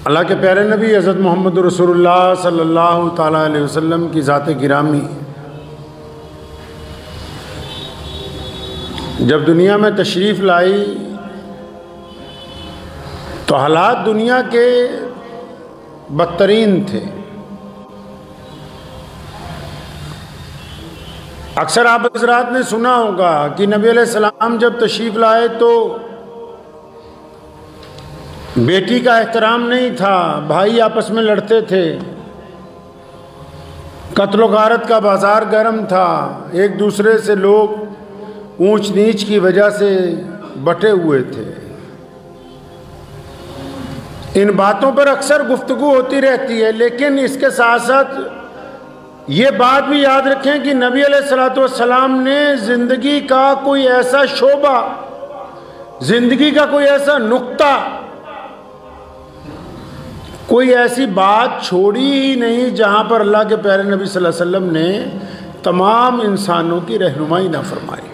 اللہ کے پیارے نبی حضرت محمد رسول اللہ صلی اللہ تعالیٰ علیہ وسلم کی ذات گرامی جب دنیا میں تشریف لائی تو حالات دنیا کے بدترین تھے۔ اکثر آپ حضرات نے سنا ہوگا کہ نبی علیہ السلام جب تشریف لائے تو بیٹی کا احترام نہیں تھا، بھائی آپس میں لڑتے تھے، قتل و غارت کا بازار گرم تھا، ایک دوسرے سے لوگ اونچ نیچ کی وجہ سے بٹے ہوئے تھے۔ ان باتوں پر اکثر گفتگو ہوتی رہتی ہے، لیکن اس کے ساتھ ساتھ یہ بات بھی یاد رکھیں کہ نبی علیہ السلام نے زندگی کا کوئی ایسا شعبہ، زندگی کا کوئی ایسا نقطہ، کوئی ایسی بات چھوڑی ہی نہیں جہاں پر اللہ کے پیارے نبی صلی اللہ علیہ وسلم نے تمام انسانوں کی رہنمائی نہ فرمائی۔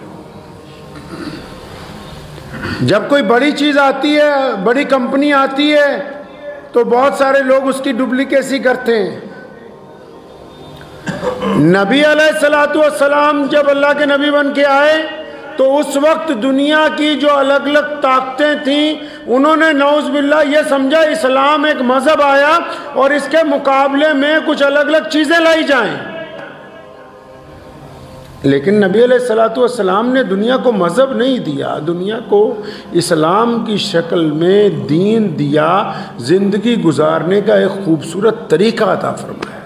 جب کوئی بڑی چیز آتی ہے، بڑی کمپنی آتی ہے تو بہت سارے لوگ اس کی ڈپلیکیسی کرتے ہیں۔ نبی علیہ السلام جب اللہ کے نبی بن کے آئے تو اس وقت دنیا کی جو الگ الگ طاقتیں تھیں انہوں نے نعوذ باللہ یہ سمجھا اسلام ایک مذہب آیا اور اس کے مقابلے میں کچھ الگ الگ چیزیں لائی جائیں، لیکن نبی علیہ السلام نے دنیا کو مذہب نہیں دیا، دنیا کو اسلام کی شکل میں دین دیا، زندگی گزارنے کا ایک خوبصورت طریقہ عطا فرمایا۔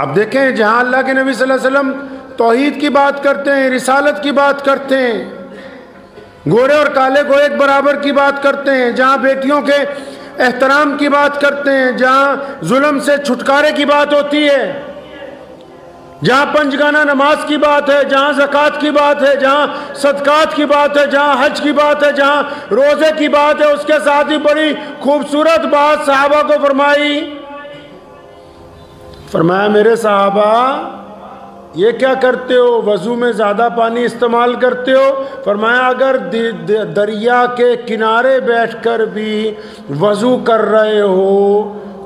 اب دیکھیں جہاں اللہ کے نبی صلی اللہ علیہ وسلم توحید کی بات کرتے ہیں، رسالت کی بات کرتے ہیں، گورے اور کالے کو ایک برابر کی بات کرتے ہیں، جہاں بیٹیوں کے احترام کی بات کرتے ہیں، جہاں ظلم سے چھٹکارے کی بات ہوتی ہے، جہاں پنجگانہ نماز کی بات ہے، جہاں زکوٰۃ کی بات ہے، جہاں صدقات کی بات ہے، جہاں حج کی بات ہے، جہاں روزے کی بات ہے، اس کے ساتھ ہی بڑی خوبصورت بات صحابہ کو فرمایا میرے صحابہ یہ کیا کرتے ہو، وضو میں زیادہ پانی استعمال کرتے ہو؟ فرمایا اگر دریا کے کنارے بیٹھ کر بھی وضو کر رہے ہو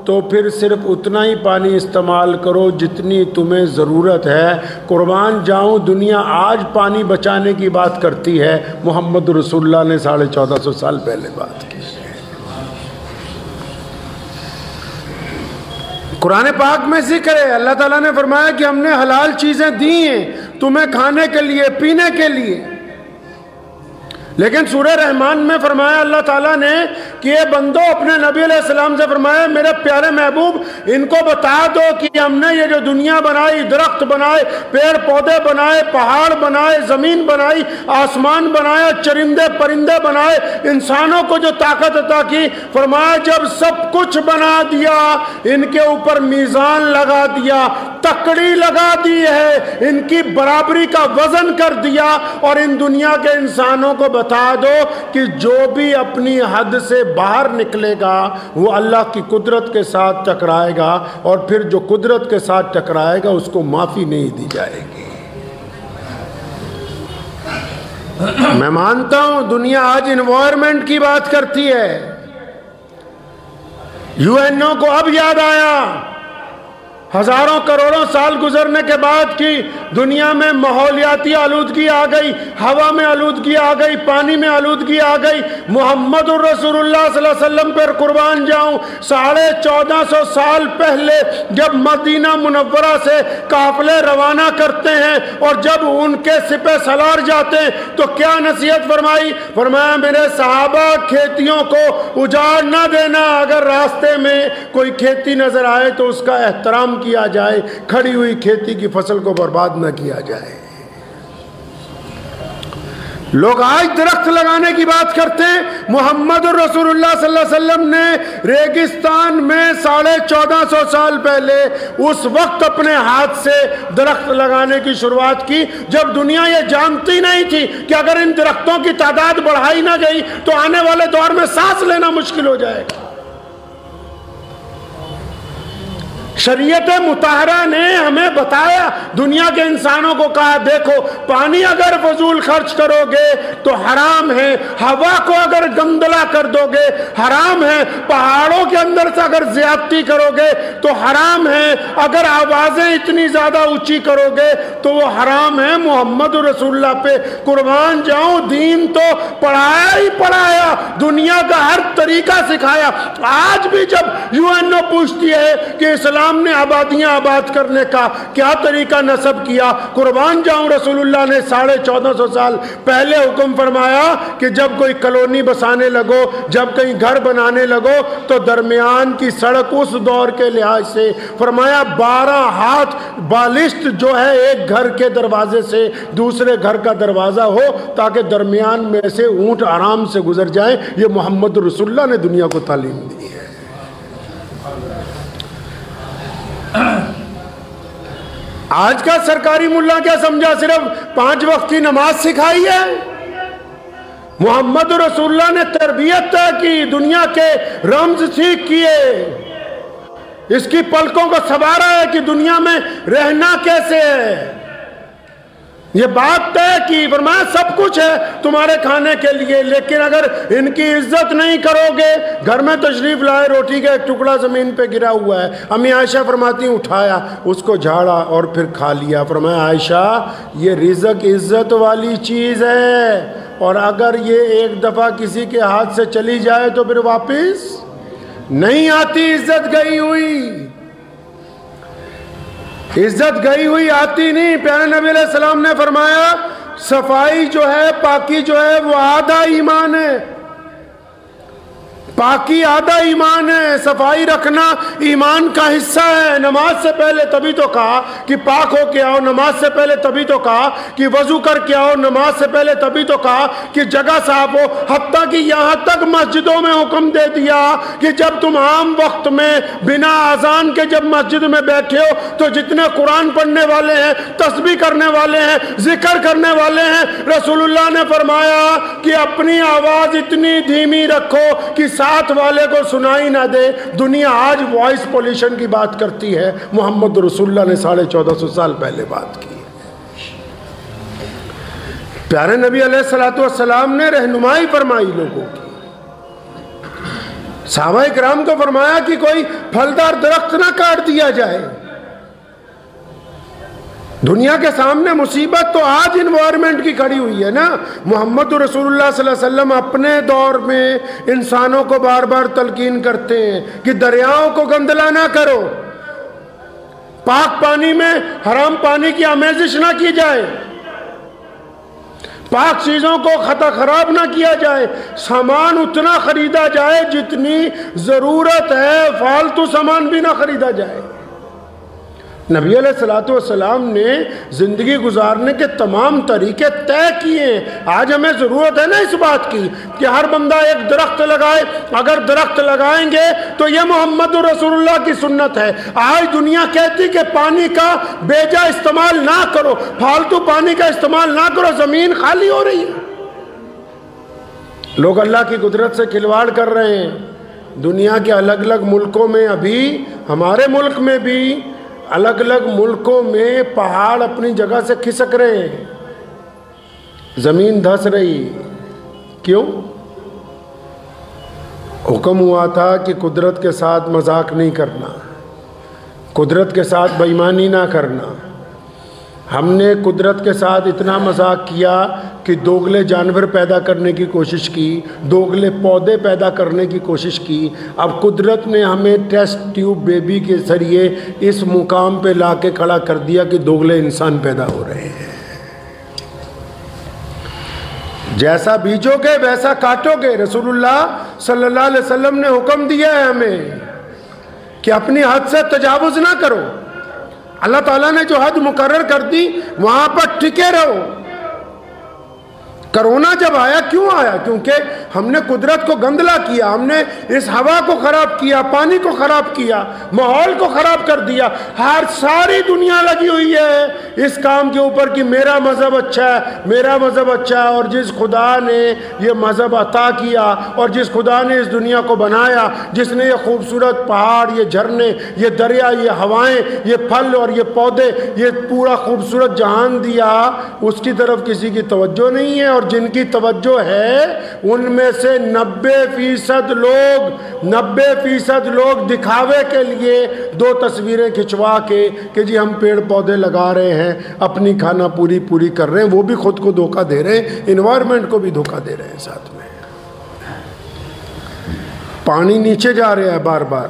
تو پھر صرف اتنا ہی پانی استعمال کرو جتنی تمہیں ضرورت ہے۔ قربان جاؤں دنیا آج پانی بچانے کی بات کرتی ہے، محمد رسول اللہ نے 1450 سال پہلے بات کی۔ قرآن پاک میں ذکر ہے، اللہ تعالیٰ نے فرمایا کہ ہم نے حلال چیزیں دی ہیں تمہیں کھانے کے لیے، پینے کے لیے، لیکن سورہ رحمان میں فرمایا اللہ تعالیٰ نے کہ یہ بندو اپنے نبی علیہ السلام سے فرمایا میرے پیارے محبوب ان کو بتا دو کہ ہم نے یہ جو دنیا بنائی، درخت بنائے، پیڑ پودے بنائے، پہاڑ بنائے، زمین بنائی، آسمان بنایا، چرندے پرندے بنائے، انسانوں کو جو طاقت عطا کی، فرمایا جب سب کچھ بنا دیا ان کے اوپر میزان لگا دیا، تکڑی لگا دی ہے، ان کی برابری کا وزن کر دیا، اور ان دنیا کے انسانوں کو بتا دو کہ جو بھی اپنی حد سے باہر نکلے گا وہ اللہ کی قدرت کے ساتھ ٹکرائے گا، اور پھر جو قدرت کے ساتھ ٹکرائے گا اس کو معافی نہیں دی جائے گی۔ میں مانتا ہوں دنیا آج انوائرمنٹ کی بات کرتی ہے، یو این او کو اب یاد آیا، ہزاروں کروڑوں سال گزرنے کے بعد کی دنیا میں ماحولیاتی آلودگی آ گئی، ہوا میں آلودگی آ گئی، پانی میں آلودگی آ گئی۔ محمد الرسول اللہ صلی اللہ علیہ وسلم پر قربان جاؤں 1450 سال پہلے جب مدینہ منورہ سے قافلے روانہ کرتے ہیں اور جب ان کے سپہ سالار جاتے ہیں تو کیا نصیحت فرمائی؟ فرمایا میرے صحابہ کھیتیوں کو اجاڑ نہ دینا، اگر راستے میں کوئی کھیتی نظر آئے تو اس کا احترام کیا جائے، کھڑی ہوئی کھیتی کی فصل کو برباد نہ کیا جائے۔ لوگ آج درخت لگانے کی بات کرتے ہیں، محمد الرسول اللہ صلی اللہ علیہ وسلم نے ریگستان میں 1450 سال پہلے اس وقت اپنے ہاتھ سے درخت لگانے کی شروعات کی جب دنیا یہ جانتی نہیں تھی کہ اگر ان درختوں کی تعداد بڑھائی نہ گئی تو آنے والے دور میں سانس لینا مشکل ہو جائے گا۔ شریعت مطہرہ نے ہمیں بتایا، دنیا کے انسانوں کو کہا دیکھو پانی اگر فضول خرچ کرو گے تو حرام ہے، ہوا کو اگر گندلا کر دو گے حرام ہے، پہاڑوں کے اندر سے اگر زیادتی کرو گے تو حرام ہے، اگر آوازیں اتنی زیادہ اونچی کرو گے تو وہ حرام ہے۔ محمد رسول اللہ پہ قربان جاؤں، دین تو پڑھایا ہی پڑھایا، دنیا کا ہر طریقہ سکھایا۔ آج بھی جب یو این او پوچھتی ہے کہ اسلام نے آبادیاں آباد کرنے کا کیا طریقہ نصب کیا، قربان جاؤں رسول اللہ نے 1450 سال پہلے حکم فرمایا کہ جب کوئی کالونی بسانے لگو، جب کہیں گھر بنانے لگو تو درمیان کی سڑک اس دور کے لحاظ سے فرمایا 12 ہاتھ بالشت جو ہے ایک گھر کے دروازے سے دوسرے گھر کا دروازہ ہو تاکہ درمیان میں سے اونٹ آرام سے گزر جائیں۔ یہ محمد رسول اللہ نے دنیا کو تعلیم دی ہے۔ آج کا سرکاری ملا کیا سمجھا، صرف 5 وقت کی نماز سکھائی ہے؟ محمد رسول اللہ نے تربیت طے کی، دنیا کے رمز سیکھ کیے، اس کی پلکوں کو سنوارا ہے کہ دنیا میں رہنا کیسے ہے، یہ بات طے کی، فرمایا سب کچھ ہے تمہارے کھانے کے لیے لیکن اگر ان کی عزت نہیں کرو گے۔ گھر میں تشریف لائے، روٹی کا ایک ٹکڑا زمین پہ گرا ہوا ہے، امی عائشہ فرماتی ہیں اٹھایا، اس کو جھاڑا اور پھر کھا لیا۔ فرمایا عائشہ یہ رزق عزت والی چیز ہے، اور اگر یہ ایک دفعہ کسی کے ہاتھ سے چلی جائے تو پھر واپس نہیں آتی، عزت گئی ہوئی، عزت گئی ہوئی آتی نہیں۔ پیارے نبی علیہ السلام نے فرمایا صفائی جو ہے، پاکی جو ہے وہ آدھا ایمان ہے، پاکی آدھا ایمان ہے، صفائی رکھنا ایمان کا حصہ ہے۔ نماز سے پہلے تبھی تو کہا کہ پاک ہو کے آؤ، نماز سے پہلے تبھی تو کہا کہ وضو کر کے آؤ، نماز سے پہلے تبھی تو کہا کہ جگہ صاف ہو، حتیٰ کہ یہاں تک مسجدوں میں حکم دے دیا کہ جب تم عام وقت میں بنا اذان کے جب مسجد میں بیٹھے ہو تو جتنے قرآن پڑھنے والے ہیں، تسبیح کرنے والے ہیں، ذکر کرنے والے ہیں، رسول اللہ نے فرمایا کہ اپنی آواز اتنی دھیمی رکھو کہ ساتھ والے کو سنائی نہ دے۔ دنیا آج وائس پولیشن کی بات کرتی ہے، محمد رسول اللہ نے 1450 سال پہلے بات کی۔ پیارے نبی علیہ السلام نے رہنمائی فرمائی لوگوں کی، صحابہ کرام کو فرمایا کہ کوئی پھلدار درخت نہ کاٹ دیا جائے۔ دنیا کے سامنے مصیبت تو آج انوائرمنٹ کی کھڑی ہوئی ہے نا۔ محمد رسول اللہ صلی اللہ علیہ وسلم اپنے دور میں انسانوں کو بار بار تلقین کرتے ہیں کہ دریاؤں کو گندلا نہ کرو، پاک پانی میں حرام پانی کی آمیزش نہ کی جائے، پاک چیزوں کو خراب نہ کیا جائے، سامان اتنا خریدا جائے جتنی ضرورت ہے، فالتو سامان بھی نہ خریدا جائے۔ نبی علیہ السلام نے زندگی گزارنے کے تمام طریقے طے کیے ہیں۔ آج ہمیں ضرورت ہے نا اس بات کی کہ ہر بندہ ایک درخت لگائے، اگر درخت لگائیں گے تو یہ محمد رسول اللہ کی سنت ہے۔ آج دنیا کہتی کہ پانی کا بیجا استعمال نہ کرو، فالتو پانی کا استعمال نہ کرو، زمین خالی ہو رہی ہے، لوگ اللہ کی قدرت سے کھلواڑ کر رہے ہیں۔ دنیا کے الگ الگ ملکوں میں، ابھی ہمارے ملک میں بھی الگ الگ ملکوں میں پہاڑ اپنی جگہ سے کھسک رہے ہیں، زمین دھس رہی۔ کیوں؟ حکم ہوا تھا کہ قدرت کے ساتھ مذاق نہیں کرنا، قدرت کے ساتھ بے ایمانی نہ کرنا۔ ہم نے قدرت کے ساتھ اتنا مذاق کیا کہ دوگلے جانور پیدا کرنے کی کوشش کی، دوگلے پودے پیدا کرنے کی کوشش کی۔ اب قدرت نے ہمیں ٹیسٹ ٹیوب بیبی کے ذریعے اس مقام پہ لا کے کھڑا کر دیا کہ دوگلے انسان پیدا ہو رہے ہیں۔ جیسا بیجو گے ویسا کاٹو گے۔ رسول اللہ صلی اللہ علیہ وسلم نے حکم دیا ہے ہمیں کہ اپنی حد سے تجاوز نہ کرو۔ اللہ تعالیٰ نے جو حد مقرر کر دی وہاں پر ٹکے رہو۔ کرونا جب آیا کیوں آیا؟ کیونکہ ہم نے قدرت کو گندلا کیا، ہم نے اس ہوا کو خراب کیا، پانی کو خراب کیا، ماحول کو خراب کر دیا۔ ہر ساری دنیا لگی ہوئی ہے اس کام کے اوپر کہ میرا مذہب اچھا ہے، میرا مذہب اچھا ہے، اور جس خدا نے یہ مذہب عطا کیا اور جس خدا نے اس دنیا کو بنایا، جس نے یہ خوبصورت پہاڑ، یہ جھرنے، یہ دریا، یہ ہوائیں، یہ پھل اور یہ پودے، یہ پورا خوبصورت جہان دیا، اس کی طرف کسی کی توجہ نہیں ہے۔ اور جن کی توجہ ہے ان میں سے 90% لوگ دکھاوے کے لیے 2 تصویریں کھنچوا کے کہ جی ہم پیڑ پودے لگا رہے ہیں، اپنی کھانا پوری کر رہے ہیں، وہ بھی خود کو دھوکہ دے رہے ہیں، انوائرمنٹ کو بھی دھوکہ دے رہے ہیں ساتھ میں۔ پانی نیچے جا رہا ہے بار بار۔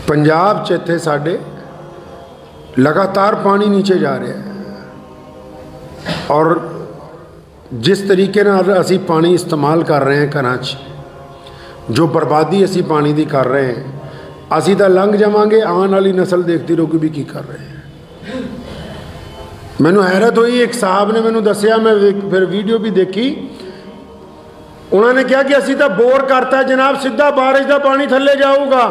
پنجاب چ تھے ساڈے لگاتار پانی نیچے جا رہا ہے، اور جس طریقے نال اسی پانی استعمال کر رہے ہیں گھراں چ، جو بربادی اسی پانی دی کر رہے ہیں، اسی تا لنگ جاواں گے، آن والی نسل دیکھتی رہو کہ بھی کی کر رہے ہیں۔ مینوں حیرت ہوئی، ایک صاحب نے مینوں دسیا، میں پھر ویڈیو بھی دیکھی، انہوں نے کہا کہ اسی تا بور کرتا ہے جناب، سیدھا بارش دا پانی تھلے جاؤ گا۔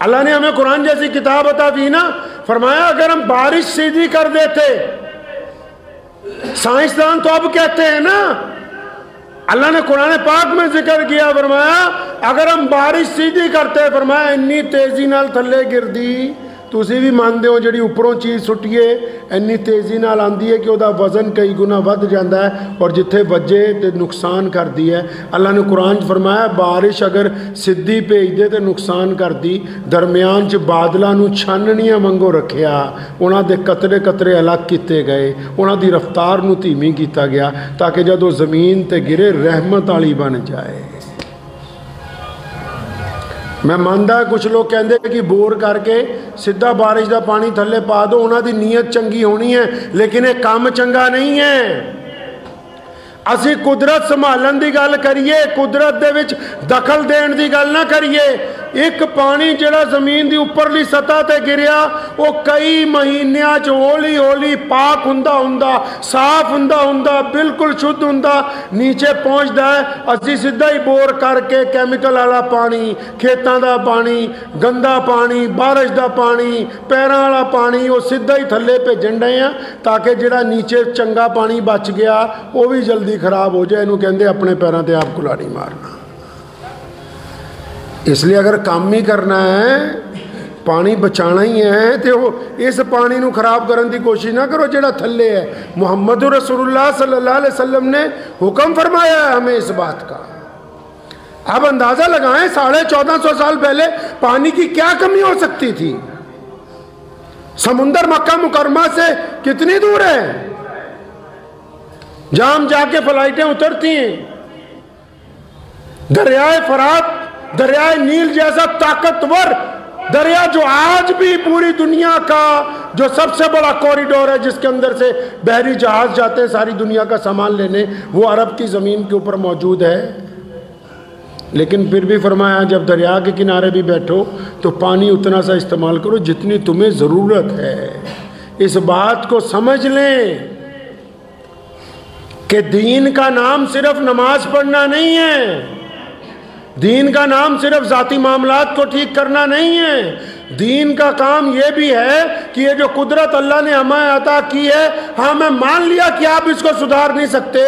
اللہ نے ہمیں قرآن جیسی کتاب عطا کی نا، فرمایا اگر ہم بارش سیدھی کر دیتے، سائنسدان تو اب کہتے ہیں نا، اللہ نے قرآن پاک میں ذکر کیا، فرمایا اگر ہم بارش سیدھی کرتے، فرمایا انی تیزی نال تھلے گردی، تسی بھی مانتے ہو جڑی اوپروں چیز سٹیے اینی تیزی نال آندی ہے کہ وہ دا وزن کئی گنا ود جاندہ ہے، اور جتھے وجے تے نقصان کر دی ہے۔ اللہ نے قرآن فرمایا بارش اگر سدھی بھیج دے تے نقصان کر دی، درمیان چ بادلاں نو چھاننیاں وانگو رکھیا، انہاں دے قطرے قطرے الگ کیتے گئے، انہاں دی رفتار نو دھیمی کیتا گیا تاکہ جدوں زمین تے گرے رحمت والی بن جائے۔ میں ماندا کچھ لوگ کہندے کہ بور کر کے سیدھا بارش دا پانی تھلے پا دو، انہاں دی نیت چنگی ہونی ہے، لیکن یہ کام چنگا نہیں ہے۔ اسی قدرت سنبھالن دی گل کریے، قدرت دے وچ دخل دین دی گل نہ کریے۔ ایک پانی جڑا زمین دی اوپرلی سطح تے گریا، وہ کئی مہینیاں چ ہولی ہولی پاک ہوندا صاف ہوندا بالکل شدھ ہوندا نیچے پہنچدا ہے۔ اسی سیدھا ہی بور کر کے کیمیکل والا پانی، کھیتاں دا پانی، گندا پانی، بارش دا پانی، پیراں والا پانی، وہ سیدھا ہی تھلے بھیجن ڈے ہیں تاکہ جڑا نیچے چنگا پانی بچ گیا وہ بھی جلدی خراب ہو جائے۔ انہوں کہندے اپنے پیراں تے آپ کلاڑی مارنا۔ اس لیے اگر کام ہی کرنا ہے، پانی بچانا ہی ہے، تو اس پانی نو خراب کرن دی کوشش نہ کرو جڑا تھلے ہے۔ محمد رسول اللہ صلی اللہ علیہ وسلم نے حکم فرمایا ہے ہمیں اس بات کا۔ اب اندازہ لگائیں 1450 سال پہلے پانی کی کیا کمی ہو سکتی تھی؟ سمندر مکہ مکرمہ سے کتنی دور ہے جہاں ہم جا کے فلائٹیں اترتی ہیں؟ دریائے فرات، دریائے نیل جیسا طاقتور دریا جو آج بھی پوری دنیا کا جو سب سے بڑا کوریڈور ہے، جس کے اندر سے بحری جہاز جاتے ہیں ساری دنیا کا سامان لینے، وہ عرب کی زمین کے اوپر موجود ہے۔ لیکن پھر بھی فرمایا جب دریا کے کنارے بھی بیٹھو تو پانی اتنا سا استعمال کرو جتنی تمہیں ضرورت ہے۔ اس بات کو سمجھ لیں کہ دین کا نام صرف نماز پڑھنا نہیں ہے، دین کا نام صرف ذاتی معاملات کو ٹھیک کرنا نہیں ہے، دین کا کام یہ بھی ہے کہ یہ جو قدرت اللہ نے ہمیں عطا کی ہے، ہمیں مان لیا کہ آپ اس کو سدھار نہیں سکتے،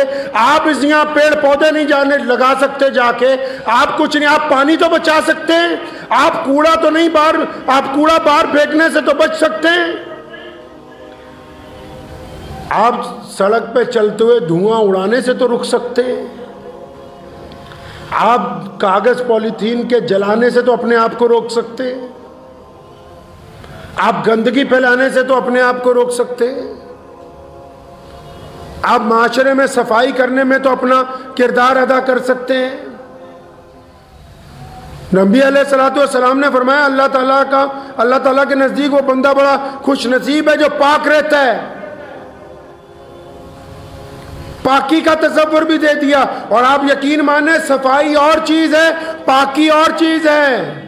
آپ اس یہاں پیڑ پودے نہیں جانے لگا سکتے جا کے، آپ کچھ نہیں، آپ پانی تو بچا سکتے ہیں، آپ کوڑا تو نہیں آپ کوڑا باہر پھینکنے سے تو بچ سکتے ہیں، آپ سڑک پہ چلتے ہوئے دھواں اڑانے سے تو رک سکتے ہیں، آپ کاغذ پولیتھین کے جلانے سے تو اپنے آپ کو روک سکتے ہیں، آپ گندگی پھیلانے سے تو اپنے آپ کو روک سکتے ہیں، آپ معاشرے میں صفائی کرنے میں تو اپنا کردار ادا کر سکتے ہیں۔ نبی علیہ الصلوۃ والسلام نے فرمایا اللہ تعالیٰ کے نزدیک وہ بندہ بڑا خوش نصیب ہے جو پاک رہتا ہے۔ پاکی کا تصور بھی دے دیا، اور آپ یقین مانیں صفائی اور چیز ہے، پاکی اور چیز ہے۔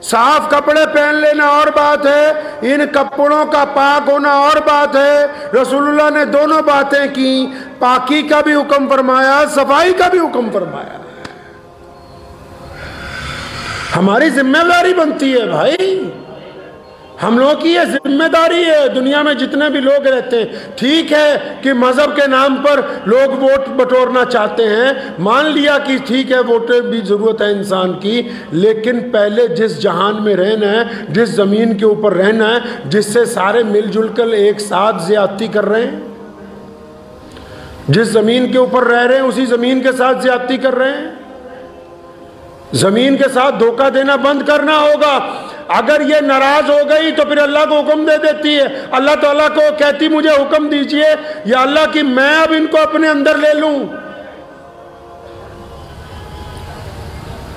صاف کپڑے پہن لینا اور بات ہے، ان کپڑوں کا پاک ہونا اور بات ہے۔ رسول اللہ نے دونوں باتیں کی، پاکی کا بھی حکم فرمایا، صفائی کا بھی حکم فرمایا۔ ہماری ذمہ داری بنتی ہے بھائی، ہم لوگوں کی یہ ذمہ داری ہے. دنیا میں جتنے بھی لوگ رہتے ہیں، ٹھیک ہے کہ مذہب کے نام پر لوگ ووٹ بٹورنا چاہتے ہیں، مان لیا کہ ٹھیک ہے ووٹ بھی ضرورت ہے انسان کی، لیکن پہلے جس جہان میں رہنا ہے، جس زمین کے اوپر رہنا ہے، جس سے سارے مل جل کر ایک ساتھ زیادتی کر رہے ہیں، جس زمین کے اوپر رہ رہے ہیں اسی زمین کے ساتھ زیادتی کر رہے ہیں. زمین کے ساتھ دھوکہ دینا بند کرنا ہوگا. اگر یہ ناراض ہو گئی تو پھر اللہ کو حکم دے دیتی ہے، اللہ تعالیٰ کو کہتی مجھے حکم دیجئے یا اللہ کی میں اب ان کو اپنے اندر لے لوں.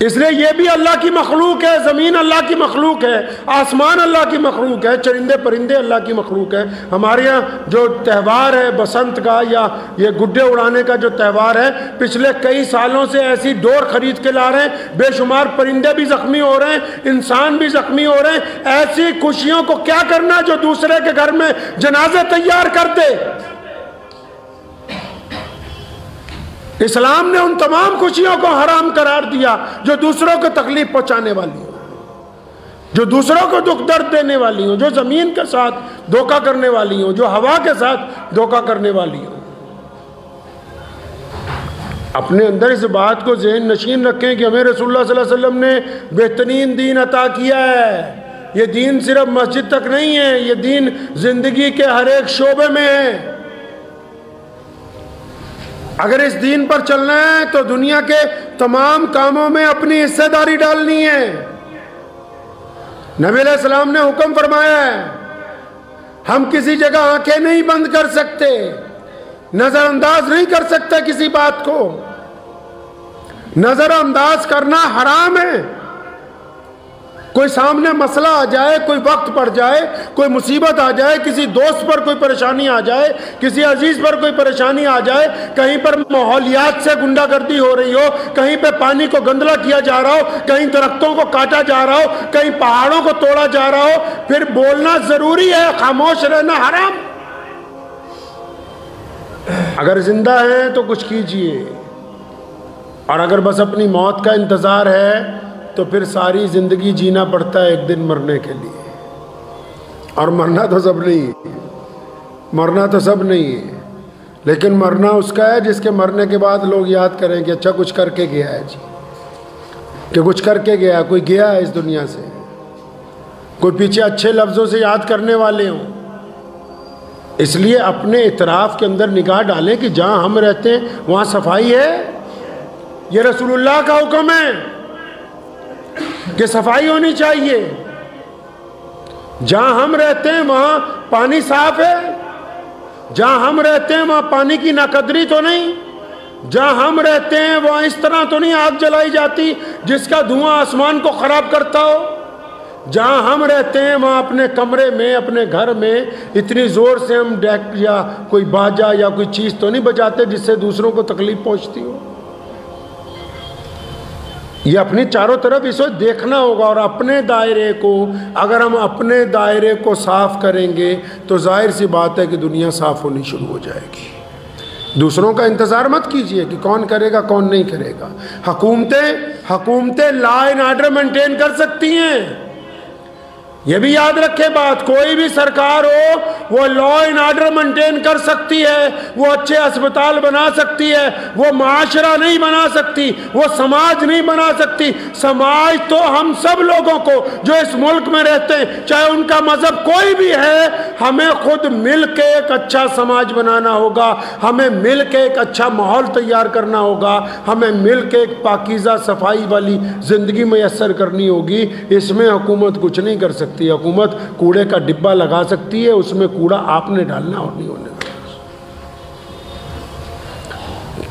اس لیے یہ بھی اللہ کی مخلوق ہے، زمین اللہ کی مخلوق ہے، آسمان اللہ کی مخلوق ہے، چرندے پرندے اللہ کی مخلوق ہے. ہمارے یہاں جو تہوار ہے بسنت کا یا یہ گڈے اڑانے کا جو تہوار ہے، پچھلے کئی سالوں سے ایسی ڈور خرید کے لا رہے ہیں، بے شمار پرندے بھی زخمی ہو رہے ہیں، انسان بھی زخمی ہو رہے ہیں. ایسی خوشیوں کو کیا کرنا جو دوسرے کے گھر میں جنازے تیار کر دے. اسلام نے ان تمام خوشیوں کو حرام قرار دیا جو دوسروں کو تکلیف پہنچانے والی ہوں، جو دوسروں کو دکھ درد دینے والی ہوں، جو زمین کے ساتھ دھوکہ کرنے والی ہوں، جو ہوا کے ساتھ دھوکہ کرنے والی ہوں. اپنے اندر اس بات کو ذہن نشین رکھیں کہ ہمیں رسول اللہ صلی اللہ علیہ وسلم نے بہترین دین عطا کیا ہے. یہ دین صرف مسجد تک نہیں ہے، یہ دین زندگی کے ہر ایک شعبے میں ہے. اگر اس دین پر چلنا ہے تو دنیا کے تمام کاموں میں اپنی حصہ داری ڈالنی ہے. نبی علیہ السلام نے حکم فرمایا ہے، ہم کسی جگہ آنکھیں نہیں بند کر سکتے، نظر انداز نہیں کر سکتے کسی بات کو. نظر انداز کرنا حرام ہے. کوئی سامنے مسئلہ آ جائے، کوئی وقت پڑ جائے، کوئی مصیبت آ جائے، کسی دوست پر کوئی پریشانی آ جائے، کسی عزیز پر کوئی پریشانی آ جائے، کہیں پر ماحولیات سے غنڈہ گردی ہو رہی ہو، کہیں پہ پانی کو گندلا کیا جا رہا ہو، کہیں درختوں کو کاٹا جا رہا ہو، کہیں پہاڑوں کو توڑا جا رہا ہو، پھر بولنا ضروری ہے، خاموش رہنا حرام. اگر زندہ ہیں تو کچھ کیجئے، اور اگر بس اپنی موت کا انتظار ہے تو پھر ساری زندگی جینا پڑتا ہے ایک دن مرنے کے لیے. اور مرنا تو سب نہیں ہے، مرنا تو سب نہیں ہے، لیکن مرنا اس کا ہے جس کے مرنے کے بعد لوگ یاد کریں کہ اچھا کچھ کر کے گیا ہے جی، کہ کچھ کر کے گیا، کوئی گیا ہے اس دنیا سے، کوئی پیچھے اچھے لفظوں سے یاد کرنے والے ہوں. اس لیے اپنے اعتراف کے اندر نگاہ ڈالیں کہ جہاں ہم رہتے ہیں وہاں صفائی ہے. یہ رسول اللہ کا حکم ہے کہ صفائی ہونی چاہیے. جہاں ہم رہتے ہیں وہاں پانی صاف ہے، جہاں ہم رہتے ہیں وہاں پانی کی ناقدری تو نہیں، جہاں ہم رہتے ہیں وہاں اس طرح تو نہیں آگ جلائی جاتی جس کا دھواں آسمان کو خراب کرتا ہو. جہاں ہم رہتے ہیں وہاں اپنے کمرے میں، اپنے گھر میں اتنی زور سے ہم ڈیک یا کوئی باجا یا کوئی چیز تو نہیں بجاتے جس سے دوسروں کو تکلیف پہنچتی ہو. یہ اپنی چاروں طرف اس وقت دیکھنا ہوگا. اور اپنے دائرے کو اگر ہم اپنے دائرے کو صاف کریں گے تو ظاہر سی بات ہے کہ دنیا صاف ہونی شروع ہو جائے گی. دوسروں کا انتظار مت کیجئے کہ کون کرے گا کون نہیں کرے گا. حکومتیں لا اینڈ آرڈر مینٹین کر سکتی ہیں. یہ بھی یاد رکھے بات، کوئی بھی سرکار ہو وہ لا اینڈ آرڈر مینٹین کر سکتی ہے، وہ اچھے اسپتال بنا سکتی ہے، وہ معاشرہ نہیں بنا سکتی، وہ سماج نہیں بنا سکتی. سماج تو ہم سب لوگوں کو جو اس ملک میں رہتے ہیں، چاہے ان کا مذہب کوئی بھی ہے، ہمیں خود مل کے ایک اچھا سماج بنانا ہوگا، ہمیں مل کے ایک اچھا ماحول تیار کرنا ہوگا، ہمیں مل کے ایک پاکیزہ صفائی والی زندگی میسر کرنی ہوگی. اس میں حکومت کچھ نہیں کر سکتی. حکومت کوڑے کا ڈبہ لگا سکتی ہے، اس میں کوڑا آپ نے ڈالنا اور نہیں ہونے دینا.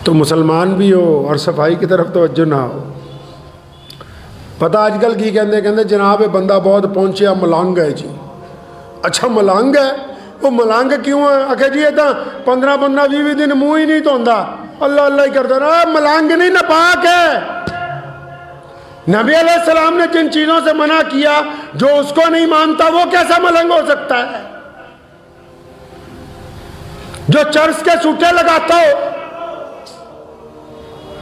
تو مسلمان بھی ہو اور صفائی کی طرف توجہ نہ ہو. پتہ آج کل کی کہندے جناب بندہ بہت پہنچیا ملانگ ہے جی. اچھا ملانگ ہے، وہ ملانگ کیوں ہے؟ آخر جی یہ 15-20 دن منہ ہی نہیں دھوندا، اللہ اللہ ہی کرتا رہا. ملانگ نہیں، ناپاک ہے. نبی علیہ السلام نے جن چیزوں سے منع کیا، جو اس کو نہیں مانتا وہ کیسا ملنگ ہو سکتا ہے؟ جو چرس کے سوٹے لگاتا ہو،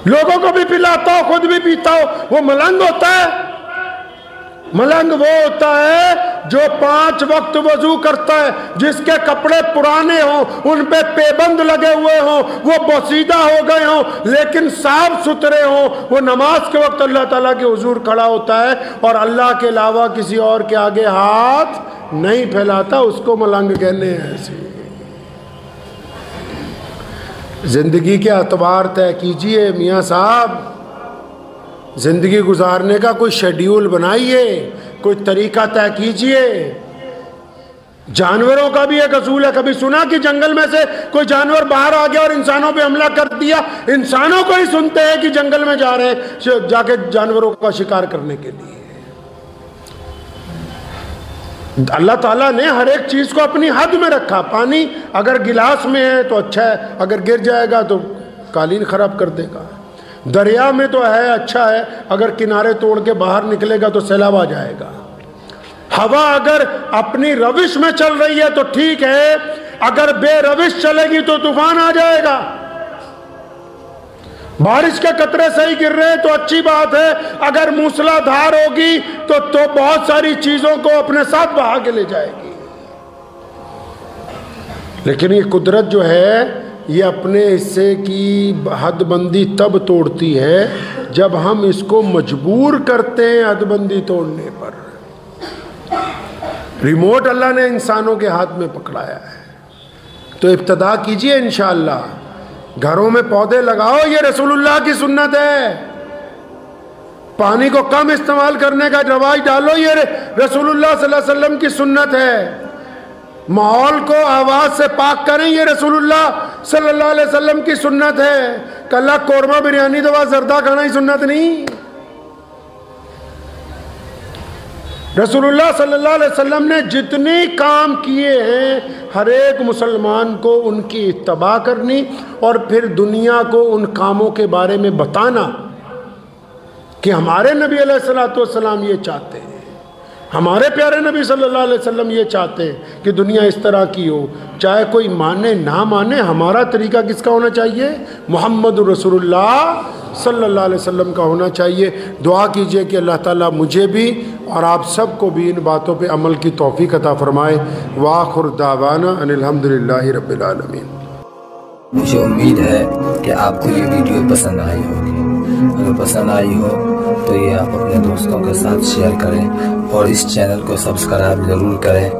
لوگوں کو بھی پلاتا ہو، خود بھی پیتا ہو، وہ ملنگ ہوتا ہے؟ ملنگ وہ ہوتا ہے جو 5 وقت وضو کرتا ہے، جس کے کپڑے پرانے ہوں، ان پہ پیبند لگے ہوئے ہوں، وہ بوسیدہ ہو گئے ہوں لیکن صاف ستھرے ہوں، وہ نماز کے وقت اللہ تعالیٰ کے حضور کھڑا ہوتا ہے اور اللہ کے علاوہ کسی اور کے آگے ہاتھ نہیں پھیلاتا، اس کو ملنگ کہنے ہیں۔ ایسے زندگی کے اعتبار طے کیجئے میاں صاحب، زندگی گزارنے کا کوئی شیڈیول بنائیے، کوئی طریقہ طے کیجئے۔ جانوروں کا بھی ایک اصول ہے، کبھی سنا کہ جنگل میں سے کوئی جانور باہر آ گیا اور انسانوں پہ حملہ کر دیا؟ انسانوں کو ہی سنتے ہیں کہ جنگل میں جا رہے ہیں جا کے جانوروں کا شکار کرنے کے لیے۔ اللہ تعالیٰ نے ہر ایک چیز کو اپنی حد میں رکھا۔ پانی اگر گلاس میں ہے تو اچھا ہے، اگر گر جائے گا تو قالین خراب کر دے گا۔ دریا میں تو ہے اچھا ہے، اگر کنارے توڑ کے باہر نکلے گا تو سیلاب آ جائے گا۔ ہوا اگر اپنی روش میں چل رہی ہے تو ٹھیک ہے، اگر بے روش چلے گی تو طوفان آ جائے گا۔ بارش کے قطرے صحیح گر رہے ہیں تو اچھی بات ہے، اگر موسلا دھار ہوگی تو بہت ساری چیزوں کو اپنے ساتھ بہا کے لے جائے گی۔ لیکن یہ قدرت جو ہے یہ اپنے حصے کی حد بندی تب توڑتی ہے جب ہم اس کو مجبور کرتے ہیں حد بندی توڑنے پر۔ ریموٹ اللہ نے انسانوں کے ہاتھ میں پکڑایا ہے، تو ابتدا کیجئے انشاءاللہ۔ گھروں میں پودے لگاؤ، یہ رسول اللہ کی سنت ہے۔ پانی کو کم استعمال کرنے کا رواج ڈالو، یہ رسول اللہ صلی اللہ علیہ وسلم کی سنت ہے۔ ماحول کو آواز سے پاک کریں، یہ رسول اللہ صلی اللہ علیہ وسلم کی سنت ہے۔ کلا قورمہ بریانی دوا زردہ کھانا ہی سنت نہیں۔ رسول اللہ صلی اللہ علیہ وسلم نے جتنے کام کیے ہیں، ہر ایک مسلمان کو ان کی اتباع کرنی اور پھر دنیا کو ان کاموں کے بارے میں بتانا کہ ہمارے نبی علیہ السلام یہ چاہتے ہیں، ہمارے پیارے نبی صلی اللہ علیہ وسلم یہ چاہتے ہیں کہ دنیا اس طرح کی ہو۔ چاہے کوئی مانے نہ مانے، ہمارا طریقہ کس کا ہونا چاہیے؟ محمد رسول اللہ صلی اللہ علیہ وسلم کا ہونا چاہیے۔ دعا کیجئے کہ اللہ تعالیٰ مجھے بھی اور آپ سب کو بھی ان باتوں پہ عمل کی توفیق عطا فرمائے۔ وآخر دعوانا ان الحمدللہ رب العالمین۔ مجھے امید ہے کہ آپ کو یہ ویڈیو پسند آئی ہوگی۔ اگر پسند آئی ہو تو یہ آپ اپنے دوستوں کے ساتھ شیئر کریں اور اس چینل کو سبسکرائب ضرور کریں۔